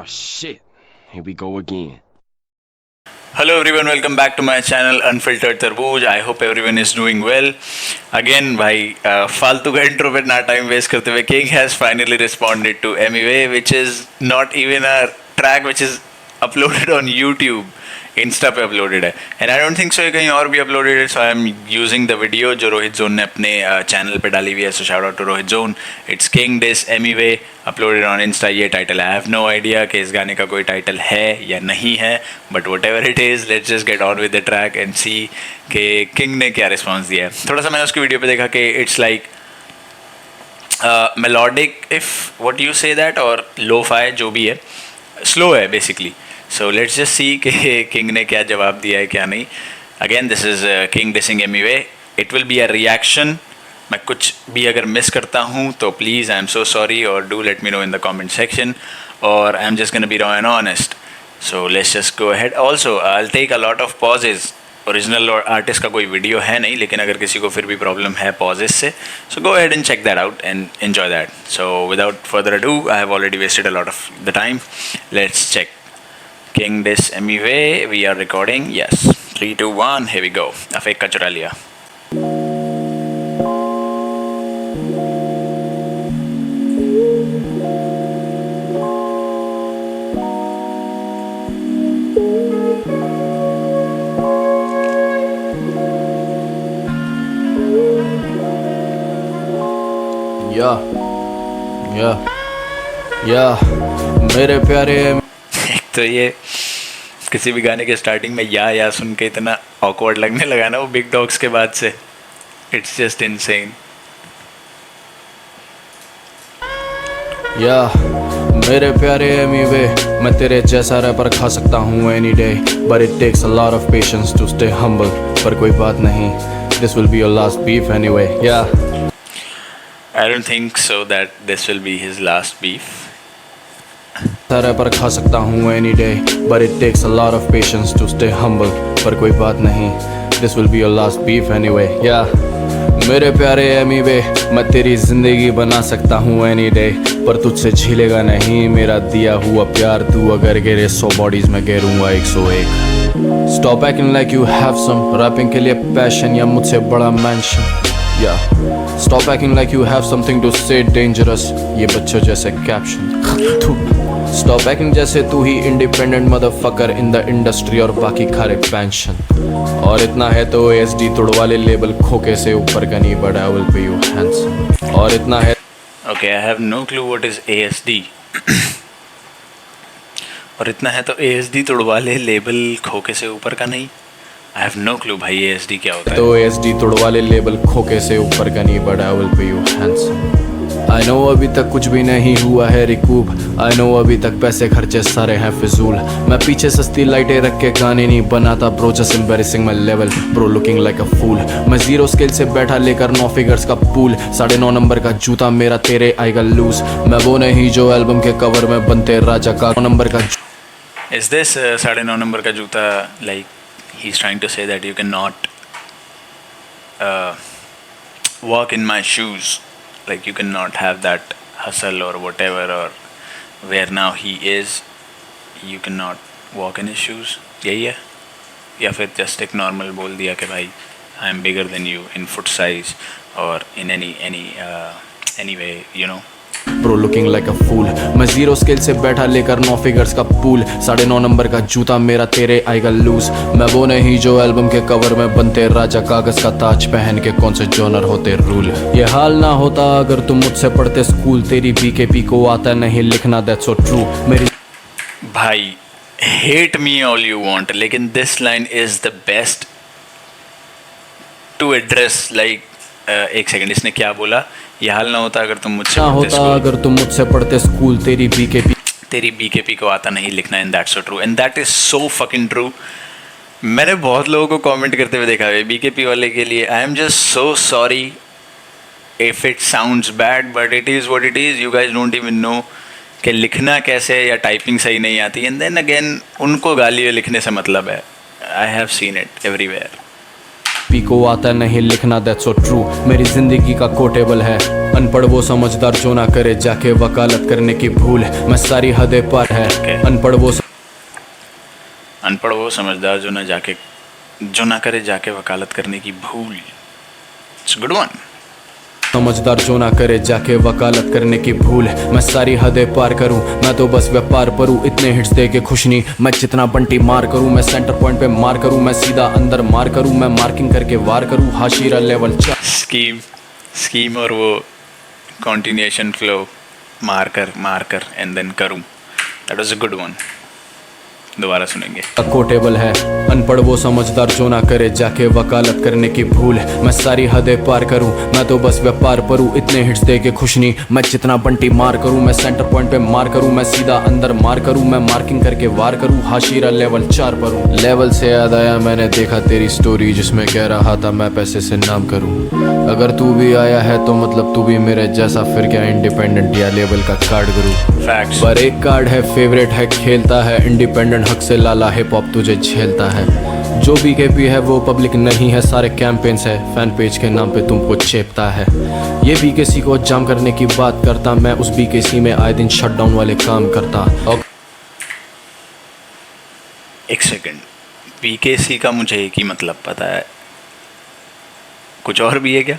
Oh shit, here we go again. Hello everyone, welcome back to my channel Unfiltered Tarbooj. I hope everyone is doing well. Again भाई फालतू का intro पे ना time waste करते हुए King has finally responded to MUA, which is not even a track which is uploaded on YouTube. Insta पे uploaded है and I don't think so ये कहीं और भी अपलोडेड है. So I am using the video जो Rohit zone ने अपने चैनल पे डाली हुई है. So shout out to Rohit John. It's King diss Emiway uploaded on Insta. ये टाइटल है. आई हैव नो आइडिया कि इस गाने का कोई टाइटल है या नहीं है, but whatever it is let's just get on with the track and see कि किंग ने क्या रिस्पॉन्स दिया है. थोड़ा सा मैंने उसकी वीडियो पे देखा कि it's like melodic if what you say that, और लो-फाई जो भी है, स्लो है basically. So let's just see कि किंग ने क्या जवाब दिया है क्या नहीं. Again this is King dissing Emiway. It will be a reaction. मैं कुछ भी अगर मिस करता हूँ तो please I am so sorry, और do let me know in the comment section, और I am just gonna be raw and honest. So let's just go ahead. Also I will take a lot of pauses. Original artist का कोई video है नहीं, लेकिन अगर किसी को फिर भी प्रॉब्लम है पॉजेस से, so go ahead and check that out and enjoy that. So without further ado, I have already wasted a lot of the time. Let's check. King Dis MUA, we are recording. Yes, 3, 2, 1, here we go. Afek का चुरा लिया. या मेरे प्यारे. तो ये किसी भी गाने के स्टार्टिंग में या सुन के इतना ऑकवर्ड लगने लगा ना वो बिग डॉग्स के बाद से. It's just insane. या मेरे प्यारे एमीवे, मैं तेरे जैसा रैपर खा सकता हूँ any day, but it takes a lot of patience to stay humble. पर कोई बात नहीं, this will be your last beef anyway. या I don't think so that this will be his last beef. Rapper खा सकता हूँ any day, but it takes a lot of patience to stay humble. पर कोई बात नहीं, this will be your last beef anyway. या मेरे प्यारे एमीवे, मैं तेरी जिंदगी बना सकता हूँ एनी डे, पर तुझसे झीलेगा नहीं मेरा दिया हुआ प्यार. तू अगर गिरे 100 बॉडीज में गिरूंगा 101. Stop acting like you have some rapping के लिए पैशन या मुझसे बड़ा मैंशन. या stop acting like you have something to say dangerous, ये बच्चों जैसे कैप्शन. स्टॉप एक्टिंग जैसे तू ही independent motherfucker in the industry और बाकी खारे पेंशन. और इतना है तो ASD तोड़वा ले लेबल खोके से ऊपर का नहीं, but I will pay you handsome. और इतना है. Okay, I have no clue what is ASD. और इतना है तो ASD तोड़वा ले लेबल खोके से ऊपर का नहीं. आई हैव नो क्लू भाई ASD क्या होता है. तो ASD तोड़वा ले लेबल खोके से ऊपर का नहीं, but I will pay you handsome. I know अभी तक कुछ भी नहीं हुआ है रिकूप. आई नो अभी तक पैसे खर्चे सारे हैं फिजूल. मैं पीछे सस्ती लाइटें रख के गाने नहीं बनाता bro, just embarrassing my level bro, looking like a fool. मैं 0 स्केल से बैठा लेकर 9 फिगर्स का पूल. 9.5 नंबर का जूता मेरा तेरे आएगा लूज. मैं वो नहीं जो एल्बम के कवर में बनते राजा का 9 नंबर का. इज दिस 9.5 नंबर का जूता like he is trying to say that you can not walk in my shoes, like you cannot have that hustle or whatever, or where now he is, you cannot walk in his shoes. यही है, या फिर just एक normal बोल दिया कि भाई I am bigger than you in foot size or in any way, you know. Bro looking like a fool. मैं 0 स्केल से बैठा लेकर 9 फिगर्स का पूल. 9.5 नंबर का जूता मेरा तेरे आएगा लूज. मैं वो नहीं जो एल्बम के कवर में बनते राजा, कागज का ताज पहन के कौन से जॉनर होते रूल. ये हाल ना होता अगर तुम मुझसे पढ़ते स्कूल. तेरी BKP को आता नहीं लिखना, दैट्स सो ट्रू. मेरी भाई hate me all you want, लेकिन this line is the best to address like एक सेकंड, इसने क्या बोला? ये हाल ना होता अगर तुम मुझसे पढ़ते स्कूल. तेरी BKP को आता नहीं लिखना, and that's so true, and that is so fucking true. मैंने बहुत लोगों को कमेंट करते हुए देखा है BKP वाले के लिए. आई am just so sorry if it sounds bad, but it is what it is. You guys don't even know कि लिखना कैसे या टाइपिंग सही नहीं आती. एंड देन अगेन उनको गाली लिखने से मतलब है. I have seen it everywhere. को आता नहीं लिखना, दैट्स सो ट्रू. मेरी जिंदगी का कोटेबल है अनपढ़ वो समझदार जो ना करे जाके वकालत करने की भूल, मैं सारी हदें पार है। अनपढ़ वो समझदार जो ना करे जाके वकालत करने की भूल। It's good one. समझदार जो ना करे जाके वकालत करने की भूल, मैं सारी हदें पार करूं, मैं तो बस व्यापार परूं, इतने हिट्स दे के खुश नहीं, मैं जितना बंटी मार करूं, मैं सेंटर पॉइंट पे मार करूं, मैं सीधा अंदर मार करूं, मैं मार्किंग करके वार करूं, हाशिरा लेवल स्कीम और वो कॉन्टिन्यूएशन फ्लो मार कर एंड देन करूं, that was a good one. दोबारा सुनेंगे। कोटेबल है। अनपढ़ वो समझदार जो ना करे जाके वकालत करने की भूल, मैं सारी हदें पार करूं, मैं तो बस व्यापार परूं, इतने हिट्स दे के खुश नहीं, मैं जितना बंटी मार करूं, मैं सेंटर पॉइंट पे मार करूं, मैं सीधा अंदर मार करूं, मैं मार्किंग करके वार करूं, हाशिरा लेवल 4 परूं। लेवल से याद आया मैंने देखा तेरी स्टोरी जिसमें कह रहा था मैं पैसे से नाम करूं, अगर तू भी आया है तो मतलब तू भी मेरे जैसा, फिर क्या इंडिपेंडेंट या लेवल का कार्ड करूं। पर एक कार्ड है फेवरेट है, खेलता है इंडिपेंडेंट हक से, लाला हिप हॉप तुझे झेलता है, जो बीकेपी है वो पब्लिक नहीं है, सारे कैंपेन्स है फैन पेज के नाम पे तुमको चेपता है। ये बीकेसी को जाम करने की बात करता, मैं उस बीकेसी में आए दिन शटडाउन वाले काम करता। और एक सेकंड, बीकेसी का मुझे एक ही मतलब पता है, कुछ और भी है क्या?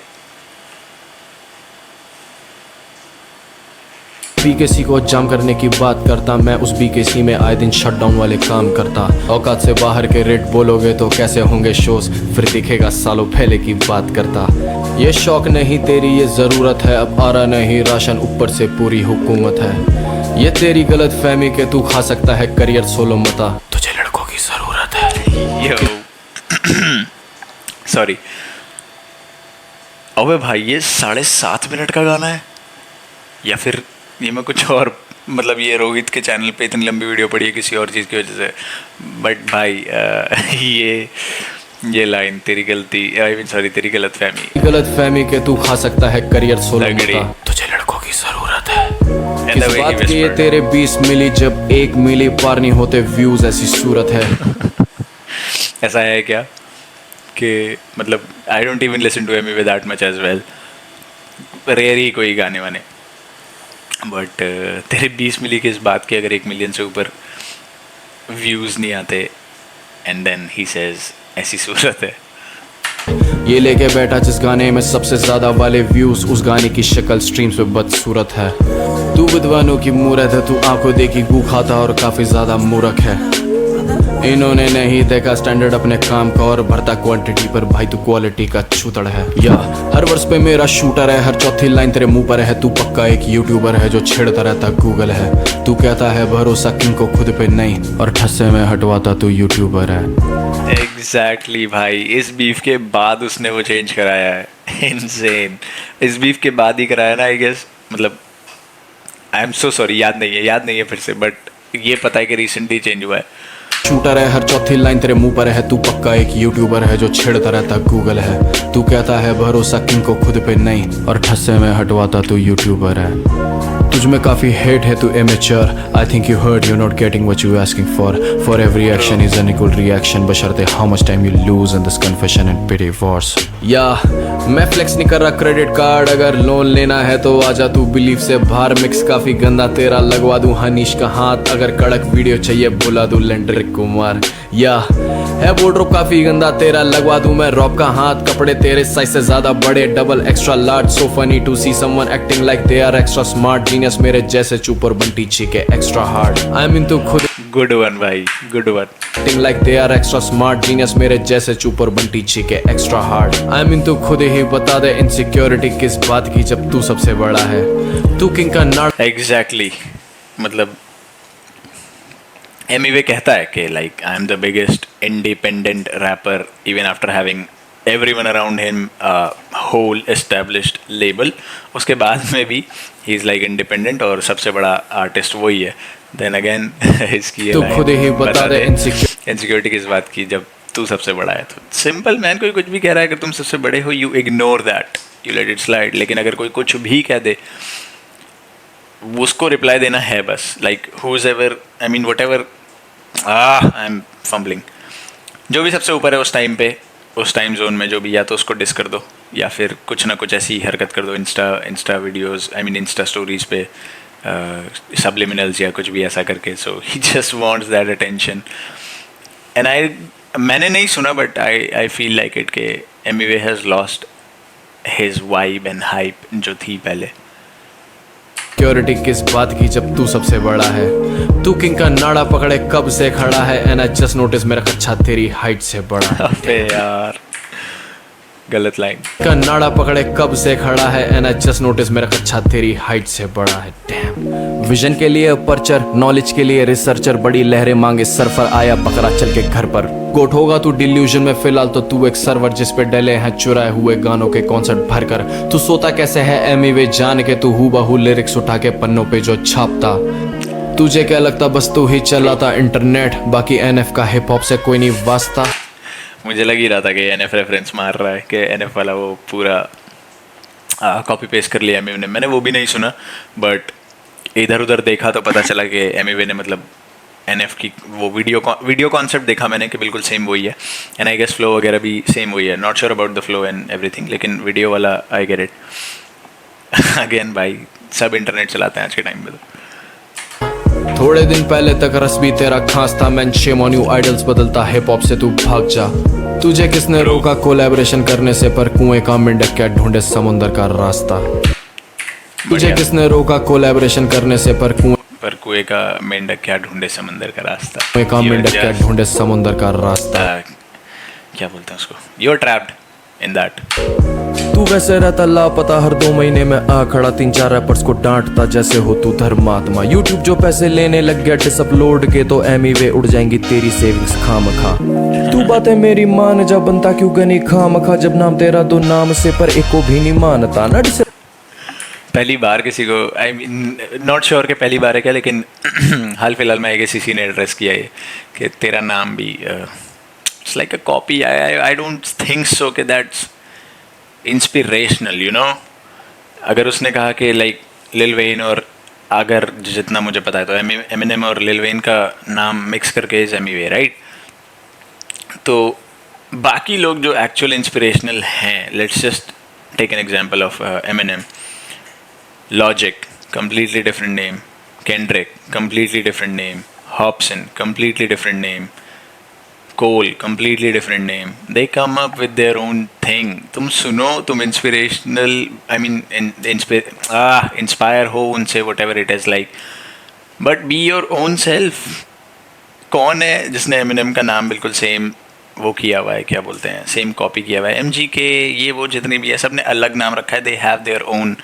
बीकेसी को जाम करने की बात करता, मैं उस बीकेसी में आए दिन शटडाउन वाले काम करता। औकात से बाहर के रेट बोलोगे तो कैसे होंगे शोज, फिर दिखेगा सालों पहले की बात करता। ये शौक नहीं तेरी ये ज़रूरत है, अब आ रहा नहीं राशन ऊपर से पूरी हुकूमत है। ये तेरी गलत फहमी के तू खा सकता है करियर सोलो मता, तुझे लड़कों की ज़रूरत है। यो सॉरी, अबे भाई ये 7.5 मिनट का गाना है या फिर ये मैं कुछ और, मतलब ये रोहित के चैनल पे इतनी लंबी वीडियो पड़ी है किसी और चीज़ की वजह से, बट भाई ये लाइन तेरी गलती, आई मीन सॉरी तेरी गलत फहमी के तू खा सकता है करियर सोलो मता, तुझे लड़कों की ज़रूरत है। इस बात के ये तेरे 20 मिली जब 1 मिली पार नहीं होते व्यूज, ऐसी सूरत है। ऐसा है क्या कि मतलब I don't even listen to Emi with that much as well, rare ही कोई गाने वाने, बट तेरे 20 मिली के इस बात के अगर 1 मिलियन से ऊपर व्यूज़ नहीं आते एंड देन ही सेज ऐसी सूरत है। ये लेके बैठा जिस गाने में सबसे ज़्यादा वाले व्यूज़, उस गाने की शक्ल स्ट्रीम्स पे बदसूरत है। तू विद्वानों की मूरत है, तू आंखों देखी गू खाता और काफ़ी ज़्यादा मूर्ख है। इन्होंने नहीं देखा स्टैंडर्ड अपने काम का और भरता क्वांटिटी पर, भाई तू क्वालिटी का छूतड़ है। या हर वर्ष पे मेरा शूटर है, हर चौथी लाइन तेरे मुंह पर है, तू पक्का एक यूट्यूबर है जो छेड़ता रहता गूगल है। तू कहता है भरोसा किंग को खुद पे नहीं, और ठस्से में हटवाता तू यूट्यूबर है। एग्जैक्टली भाई, इस बीफ के बाद उसने वो चेंज कराया है, इनसेन। इस बीफ के बाद ही कराया ना आई गेस, मतलब आई एम सो सॉरी, याद नहीं है फिर से, बट ये पता है कि रिसेंटली चेंज हुआ है। शूटर है, हर चौथी लाइन तेरे मुंह पर है, तू पक्का एक यूट्यूबर है जो छेड़ता रहता गूगल है। तू कहता है भरोसा किंग को खुद पे नहीं, और ठस्से में हटवाता तू यूट्यूबर है। तुझ में काफी हेट है, तू immature, I think you heard you not getting what you asking for every action is an equal reaction, बशर्ते how much time you lose in this confession and pity wars. या मैं flex नहीं कर रहा credit card, अगर loan लेना है तो आजा तू बिलीव से बाहर, मिक्स काफी गंदा तेरा लगवा दूं हनीश का हाथ, अगर कड़क वीडियो चाहिए बुला दूं लेंड्रिक कुमार। या है वोड्रोब काफी गंदा तेरा लगवा दूं मैं रॉब का हाथ, कपड़े तेरे साइज से ज्यादा बड़े, double extra large, so funny to see someone acting like they are extra smart, genius मेरे जैसे चुप और बंटी चीके एक्स्ट्रा हार्ड। आई मीन तू खुद गुड वन भाई, good one. Acting like they are extra smart, genius मेरे जैसे चुप और बंटी चीके एक्स्ट्रा हार्ड। आई मीन तू खुद ही बता दे इनसिक्योरिटी किस बात की जब तू सबसे बड़ा है, तू किंग का नाड़। एग्जैक्टली, मतलब एमीवे कहता है कि like I am the biggest independent rapper even after having everyone around him whole established label, उसके बाद में भी he is like independent और सबसे बड़ा आर्टिस्ट वही है। then again इसकी तो खुद ही बता दे इनसिक्योरिटी किस बात की जब तू सबसे बड़ा है। तो सिंपल मैन, कोई कुछ भी कह रहा है अगर तुम सबसे बड़े हो, you ignore that, you let it slide. लेकिन अगर कोई कुछ भी कह दे उसको रिप्लाई देना है बस, like whoever, I mean whatever, I am fumbling, जो भी सबसे ऊपर है उस टाइम पे उस टाइम जोन में जो भी, या तो उसको डिस कर दो या फिर कुछ ना कुछ ऐसी हरकत कर दो Insta videos, I mean Insta stories पे सबलिमिनल्स या कुछ भी ऐसा करके. So he just wants that attention. And मैंने नहीं सुना but I feel like it के Emiway has lost his vibe and hype जो थी पहले. सिक्योरिटी किस बात की जब तू सबसे बड़ा है, तू किंग का नाड़ा पकड़े कब से खड़ा है, एंड आई जस्ट नोटिस मेरा कच्चा तेरी हाइट से बड़ा है. अबे यार गलत लाइन. का नाड़ा पकड़े कब से खड़ा है, एंड आई जस्ट नोटिस मेरा कच्चा तेरी हाइट से बड़ा है. डैम. विजन के लिए पर्चर, नॉलेज के लिए रिसर्चर, बड़ी लहरें मांगे सर्फर, आया बकरा चल के घर पर. गोट होगा तू डिल्यूजन में, फिलहाल तो तू एक सर्वर जिस पे डले हैं चुराए हुए गानों के कॉन्सर्ट भरकर. तू सोता कैसे है एमिवे जान के, तू हूबहू लिरिक्स उठा के पन्नों पे जो छापता. तुझे क्या लगता बस तू ही चलाता इंटरनेट, बाकी एनएफ का हिप हॉप से कोई नहीं वास्ता. मुझे लग ही रहा था कि एनएफ रेफरेंस मार रहा है, कि एनएफ वाला वो पूरा कॉपी पेस्ट कर लिया एमिवे ने. मैंने वो भी नहीं सुना बट इधर उधर देखा तो पता चला कि एमिवे ने मतलब एनएफ की वो वीडियो कॉन्सेप्ट देखा मैंने कि बिल्कुल सेम वही है. एंड आई गेस फ्लो वगैरह भी सेम वही है. Not sure about the flow and everything, लेकिन वीडियो वाला आई गेट इट. अगेन भाई सब इंटरनेट चलाते हैं आज के टाइम में. थोड़े दिन पहले तक रस भी तेरा खास था, man shame on you, idols बदलता हिप हॉप से तू भाग जा. तुझे किसने रोका कोलैबोरेशन करने से, पर कुएं का मेंढक क्या ढूंढे समुंदर का रास्ता. तुझे किसने रोका कोलैबोरेशन करने से, पर कुएं का मेंढक क्या ढूंढे समंदर का रास्ता. कुएं का मेंढक क्या ढूंढे समुंदर का रास्ता. क्या बोलते हैं उसको, you are trapped in that. तू वैसे रहता लापता, हर 2 महीने में आ खड़ा, 3-4 रैपर्स को डांटता जैसे हो तू धर्मात्मा. यूट्यूब जो पैसे लेने लग गया डिस अपलोड के, तो एमिवे उड़ जाएंगी तेरी सेविंग्स खामखा. तू बातें मेरी मान जा, बनता क्यों गनी खामखा, जब नाम तेरा दो नाम से पर एक को भी नहीं मानता. ना डिस पहली बार किसी को, आई मीन नॉट श्योर कि पहली बार है क्या, लेकिन हाल फिलहाल में किसी ने एड्रेस किया है कि तेरा नाम भी it's like a copy. I don't think सो कि दैट्स इंस्पिरेशनल, यू नो. अगर उसने कहा कि लाइक लिल वेन, और अगर जितना मुझे पता है तो एमिनेम और लिल वेन का नाम मिक्स करके इज एमिवे, राइट. तो बाकी लोग जो एक्चुअल इंस्पिरेशनल हैं, let's just take an example of Eminem. Logic, completely different name. Kendrick, completely different name. Hobson, completely different name. Cole, completely different name. They come up with their own thing. तुम सुनो, तुम inspirational, I mean, inspire हो उनसे, whatever it is like. But be your own self. कौन है जिसने Eminem का नाम बिल्कुल सेम वो किया हुआ है, क्या बोलते हैं, सेम कॉपी किया हुआ है. MGK, ये वो जितने भी है, सब ने अलग नाम रखा है. They have their own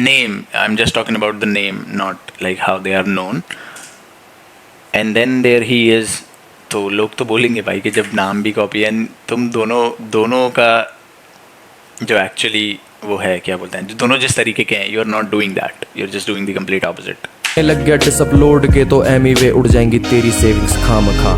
name. I'm just talking about the name, not like how they are known. And then there he is. तो लोग तो बोलेंगे भाई कि जब नाम भी कॉपी है, तुम दोनों का जो एक्चुअली वो है, क्या बोलते हैं, जो दोनों जिस तरीके के हैं, you are not doing that, you are just doing the complete opposite. लग गया डिस अपलोड के, तो एमिवे उड़ जाएंगी तेरी सेविंग्स खामखा.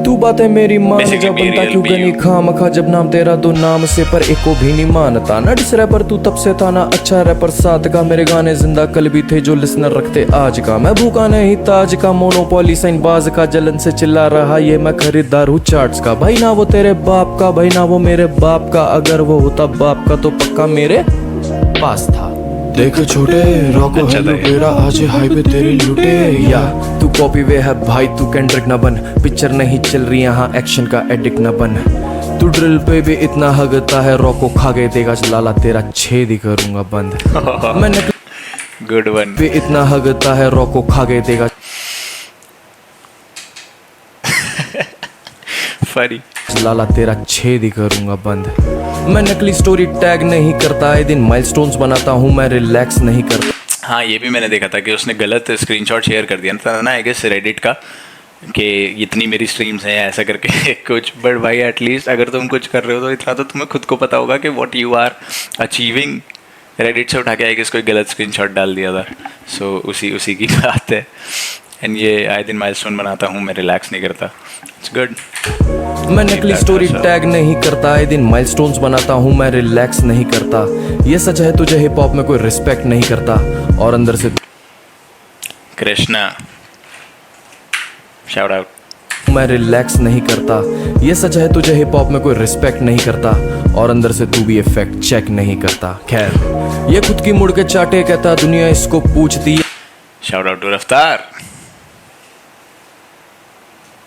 तू बातें मेरी मान जा, बनता क्यों गनी खामखा, जब नाम तेरा दो नाम से पर एक को भी नहीं मानता. ना डिस रैपर तू तब से था, ना अच्छा रैपर साथ का, मेरे गाने जिंदा कल भी थे जो लिसनर रखते आज का. मैं भूखा नहीं ताज का, मोनोपोली साइन बाज का, जलन से चिल्ला रहा ये मैं खरीदार हूँ चार्ट्स का. भाई ना वो तेरे बाप का, भाई ना वो मेरे बाप का, अगर वो होता बाप का तो पक्का मेरे पास था. देख छोटे रॉको है लुटेरा, आज हाईवे तेरी लुटे. या तू कॉपी वे है भाई, तू केंड्रिक न बन, पिक्चर नहीं चल रही यहाँ, एक्शन का एडिक्ट न बन. तू ड्रिल पे भी इतना हगता है, रॉको खा गए देगा लाला, तेरा छेद ही करूंगा बंद. मैंने गुड वन पे इतना हगता है, रॉको खा गए देगा फरी, लाला तेरा छेद ही करूंगा बंद. मैं नकली स्टोरी टैग नहीं करता, आए दिन माइलस्टोन्स बनाता हूँ, मैं रिलैक्स नहीं करता. हाँ, ये भी मैंने देखा था कि उसने गलत स्क्रीनशॉट शेयर कर दिया था ना, आई गेस रेडिट का, कि इतनी मेरी स्ट्रीम्स हैं ऐसा करके कुछ. बट भाई एटलीस्ट अगर तुम कुछ कर रहे हो तो इतना तो तुम्हें खुद को पता होगा कि what you are achieving. Reddit से उठा के आई गेस कोई गलत स्क्रीनशॉट डाल दिया था. सो उसी की बात है. एंड ये आए दिन माइलस्टोन बनाता हूँ, मैं रिलैक्स नहीं करता. It's good. मैं नकली स्टोरी टैग नहीं करता, आए दिन माइलस्टोन्स बनाता हूँ, मैं रिलैक्स नहीं करता. ये सच है तुझे हिप हॉप में कोई रिस्पेक्ट नहीं करता, और अंदर से कृष्णा शाउट आउट. मैं रिलैक्स नहीं करता। ये सच है तुझे हिप हॉप में कोई रिस्पेक्ट नहीं करता, और अंदर से तू भी इफेक्ट चेक नहीं करता। खैर ये खुद की मुड़ के चाटे, कहता दुनिया इसको पूछती। शाउट आउट टू रफ्तार।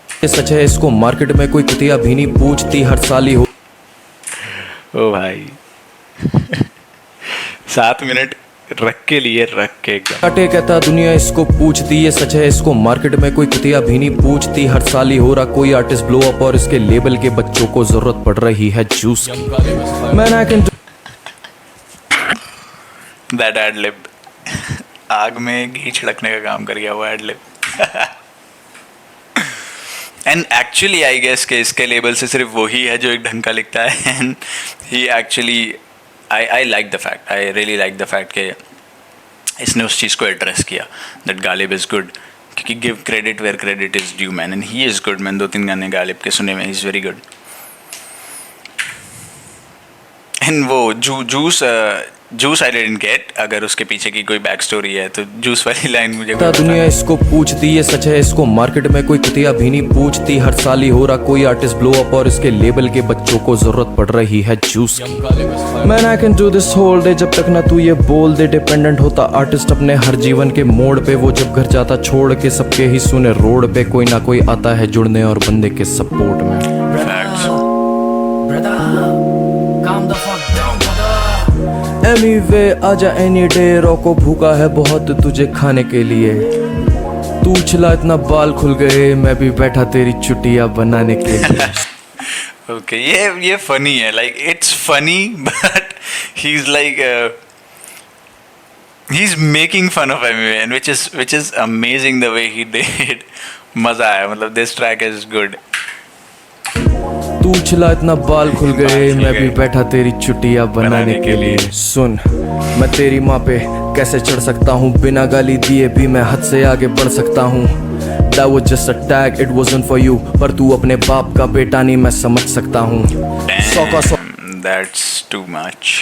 ये सच है इसको मार्केट में कोई कुतिया भी नहीं पूछती, हर साल ही हो। ओ भाई 7 मिनट रख के लिए रख के एकदम चाटे, कहता दुनिया इसको पूछती। ये सच है इसको मार्केट में कोई कुतिया भी नहीं पूछती, हर साल ही हो रहा कोई आर्टिस्ट ब्लो अप, और इसके लेबल के बच्चों को जरूरत पड़ रही है जूस की। Man I can that ad lib आग में घी छिड़कने का काम कर गया वो ad lib. And actually I guess के इसके लेबल से सिर्फ वही है जो एक ढंग का लिखता है। And he actually I like the fact, I really like the fact कि इसने उस चीज़ को एड्रेस किया दैट गालिब इज़ गुड, क्योंकि give credit where credit is due man, and he is good. मैंने 2-3 गाने गालिब के सुने में, he is very good. And वो जूस आई डिडंट गेट, अगर उसके पीछे की कोई बैक स्टोरी है तो जूस वाली लाइन मुझे दुनिया इसको पूछती। ये सच है इसको मार्केट में कोई कुतिया भी नहीं पूछती, हर साल ही हो रहा कोई आर्टिस्ट ब्लो अप, और इसके लेबल के बच्चों को जरूरत पड़ रही है जूस की। Man I can do this whole day, जब तक ना तू ये बोल दे। डिपेंडेंट होता आर्टिस्ट अपने हर जीवन के मोड़ पे, वो जब घर जाता छोड़ के सबके ही सुने रोड पे, कोई ना कोई आता है जुड़ने और बंदे के सपोर्ट में। एनीवे आजा एनी डे, रोको भूखा है बहुत तुझे खाने के लिए। तू उछला इतना बाल खुल गए, मैं भी बैठा तेरी चुटिया बनाने के लिए। ओके ये फनी है, like it's funny but he is like he is making fun of Emiway, and which is amazing the way he did। मजा आया, मतलब दिस ट्रैक इज गुड। तू उछला इतना बाल खुल गए, मैं भी बैठा तेरी चुटिया बनाने के लिए। सुन मैं तेरी माँ पे कैसे चढ़ सकता हूँ, बिना गाली दिए भी मैं हद से आगे बढ़ सकता हूँ। That was just a tag, it wasn't for you, पर तू अपने बाप का बेटा नहीं, मैं समझ सकता हूँ। That's too much।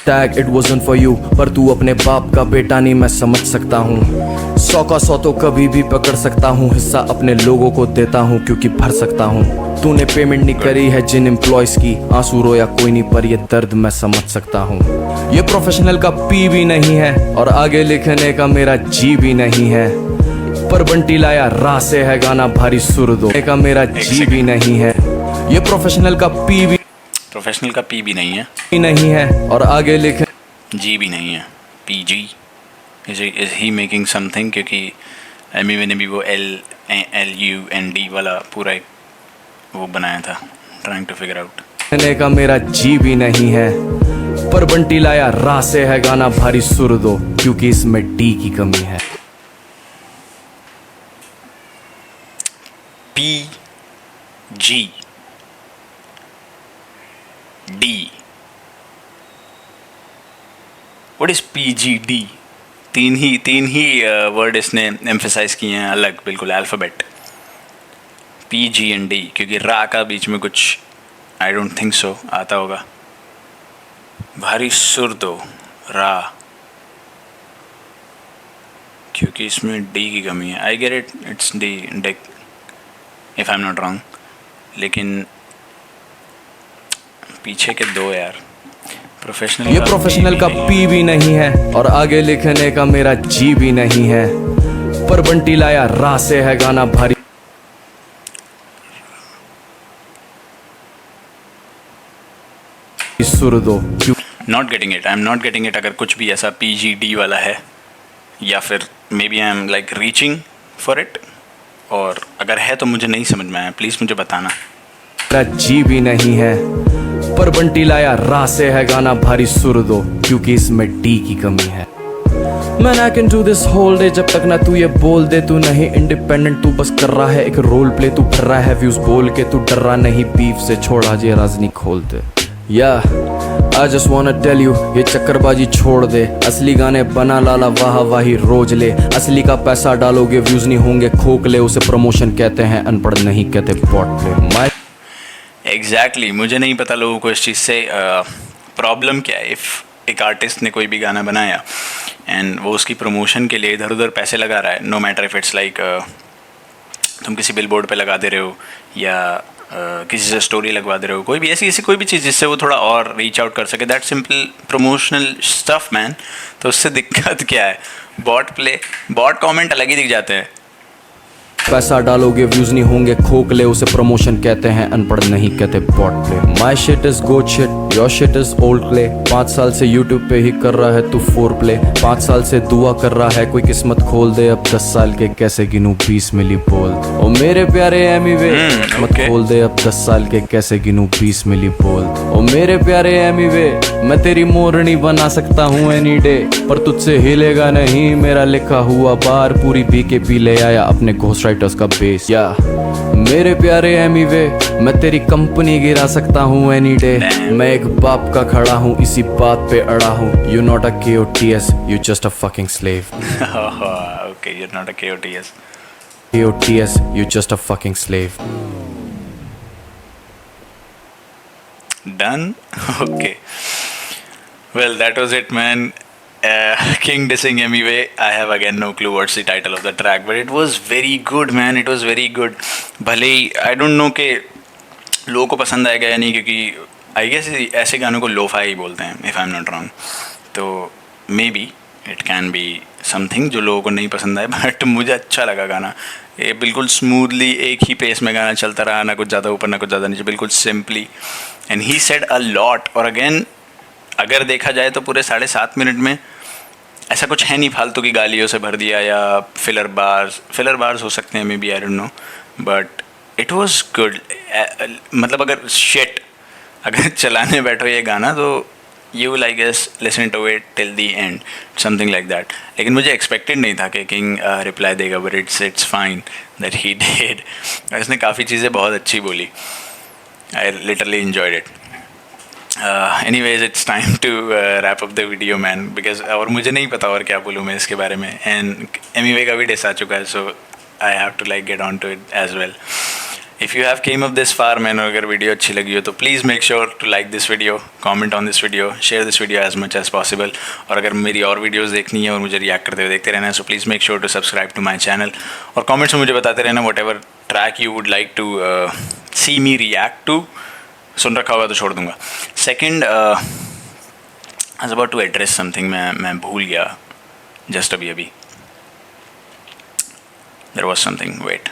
Tag it wasn't for you, पर तू अपने बाप का बेटा नहीं, मैं समझ सकता हूँ। 100 का 100 तो कभी भी पकड़ सकता हूँ, हिस्सा अपने लोगों को देता हूँ क्योंकि भर सकता हूँ। तूने पेमेंट नहीं करी है जिन एम्प्लॉयज की, आंसू रोया कोई नहीं पर ये दर्द मैं समझ सकता हूँ। ये प्रोफेशनल का पी भी नहीं है, और आगे लिखने का मेरा जी भी नहीं है, पर बंटी लाया राह से है गाना भारी सुर दो का मेरा जी भी नहीं है। ये प्रोफेशनल का पी भी नहीं है, और आगे लिखे जी भी नहीं है। PG is he making something, क्योंकि एमिवे ने भी वो LUND वाला पूरा एक वो बनाया था, ट्राइंग टू फिगर आउट। कहने का मेरा जी भी नहीं है, पर बंटी लाया राह से है गाना भारी सुर दो, क्योंकि इसमें डी की कमी है। PG D, what is PGD? तीन ही वर्ड इसने एम्फेसाइज किए हैं अलग, बिल्कुल अल्फ़ाबेट PG and D, क्योंकि रा का बीच में कुछ आई डोंट थिंक सो आता होगा। भारी सुर दो रा, क्योंकि इसमें D की कमी है। I get it, it's D Dick if I am not wrong, लेकिन पीछे के दो यार ये प्रोफेशनल का पी भी नहीं है, और आगे लिखने का मेरा जी भी नहीं है, पर बंटी लाया राह से है गाना भारी सुर दो। Not getting it, I am not getting it. अगर कुछ भी ऐसा PGD वाला है, या फिर maybe I am like reaching for it, और अगर है तो मुझे नहीं समझ में आया, प्लीज़ मुझे बताना। मेरा जी भी नहीं है, पर बंटी लाया राह से है गाना भारी सुर दो, क्योंकि इसमें डी की कमी है। Man I can do this whole day, जब तक ना तू ये बोल दे। तू नहीं इंडिपेंडेंट, तू बस कर रहा है एक रोल प्ले, तू फिर रहा है व्यूज बोल के, तू डर रहा नहीं बीफ से, छोड़ आज ये राज नहीं खोलते। या I just wanna tell you, ये चक्करबाजी छोड़ दे, असली गाने बना लाला वाह वाही रोज ले, असली का पैसा डालोगे व्यूज नहीं होंगे खोखले, उसे प्रमोशन कहते हैं, अनपढ़ नहीं कहते पॉट प्ले। एग्जैक्टली मुझे नहीं पता लोगों को इस चीज़ से प्रॉब्लम क्या है। इफ़ एक आर्टिस्ट ने कोई भी गाना बनाया एंड वो उसकी प्रमोशन के लिए इधर उधर पैसे लगा रहा है, no matter if it's like तुम किसी बिलबोर्ड पे लगा दे रहे हो या किसी से स्टोरी लगवा दे रहे हो, कोई भी ऐसी कोई भी चीज़ जिससे वो थोड़ा और रीच आउट कर सके, that simple promotional stuff man. तो उससे दिक्कत क्या है? बॉट कमेंट अलग ही दिख जाते हैं। पैसा डालोगे व्यूज नहीं होंगे खोखले, उसे प्रमोशन कहते हैं, अनपढ़ नहीं कहते बॉट प्ले। My shit is good shit, your shit is old play. 5 साल से यूट्यूब पे ही कर रहा है तू 4 प्ले। 5 साल से दुआ कर रहा है कोई किस्मत खोल दे। अब 10 साल के कैसे गिनूं 20 मिली बोल। ओ मेरे प्यारे एमी वे किस्मत खोल दे। अब 10 साल के कैसे गिनूं 20 मिली बोल। ओ मेरे प्यारे एमी वे मैं तेरी मोरनी बना सकता हूँ एनी डे, पर तुझसे हिलेगा नहीं मेरा लिखा हुआ बार। पूरी BKB ले आया अपने घोस्ट राइटर्स का बेस। या मेरे प्यारे एमी वे मैं तेरी कंपनी गिरा सकता हूँ एनी डे। मैं एक बाप का खड़ा हूँ इसी बात पे अड़ा हूँ। You not a KOTS, you just a fucking slave. Okay, you're not a KOTS. KOTS, you just a fucking slave. Done? Okay. Well, that was it, man. King dissing Emiway. I have again no clue what's the title of the track, but it was very good, man. It was very good. भले ही I don't know कि लोगों को पसंद आएगा या नहीं, क्योंकि I guess ऐसे गानों को lo-fi ही बोलते हैं, if I'm not wrong. तो maybe it can be something जो लोगों को नहीं पसंद आए, बट मुझे अच्छा लगा गाना। ये बिल्कुल स्मूथली एक ही पेस में गाना चलता रहा, ना कुछ ज़्यादा ऊपर ना कुछ ज़्यादा नीचे, बिल्कुल simply. And he said a lot. और अगेन अगर देखा जाए तो पूरे 7.5 मिनट में ऐसा कुछ है नहीं फालतू की गालियों से भर दिया या फिलर बार्स हो सकते हैं, maybe, I don't know, but it was good. मतलब अगर चलाने बैठो ये गाना तो you will I guess listen to it till the end, something like that. लेकिन मुझे एक्सपेक्टेड नहीं था कि किंग रिप्लाई देगा, but it's fine that he did. इसने काफ़ी चीज़ें बहुत अच्छी बोली। I literally enjoyed it. Anyways, it's time to wrap up the video, man, because और मुझे नहीं पता और क्या बोलूँ मैं इसके बारे में। एंड Emiway का भी डिस आ चुका है, so I have to like get on to it as well. If you have came up this far, man, और अगर वीडियो अच्छी लगी हो तो please make sure to like this video, comment on this video, share this video as much as possible. और अगर मेरी और वीडियोस देखनी है और मुझे रिएक्ट करते हुए देखते रहना है, so please make sure to subscribe to my channel. और कमेंट्स में मुझे बताते रहना whatever track you would like to see me react to. सुन रखा होगा तो छोड़ दूंगा। Second, I was about to address something, मैं भूल गया जस्ट अभी there was something, wait,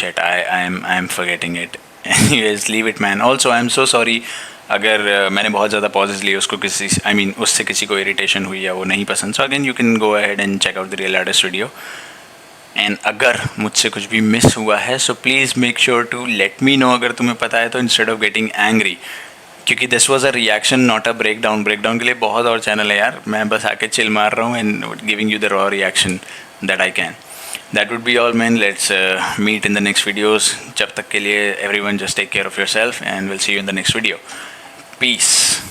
shit, I am forgetting it. Anyways, leave it, man. Also I am so sorry अगर मैंने बहुत ज़्यादा पॉजेज लिए, उसको उससे किसी को इरिटेशन हुई या वो नहीं पसंद। So again you can go ahead and check out the real artist video. And अगर मुझसे कुछ भी मिस हुआ है so please make sure to let me know अगर तुम्हें पता है तो, इंस्टेड ऑफ गेटिंग एंग्री, क्योंकि this was a reaction not a breakdown. Breakdown के लिए बहुत और चैनल है यार, मैं बस आके चिल मार रहा हूँ and giving you the raw reaction that I can. That would be all, man. Let's meet in the next videos. जब तक के लिए everyone just take care of yourself and will see you in the next video. Piece.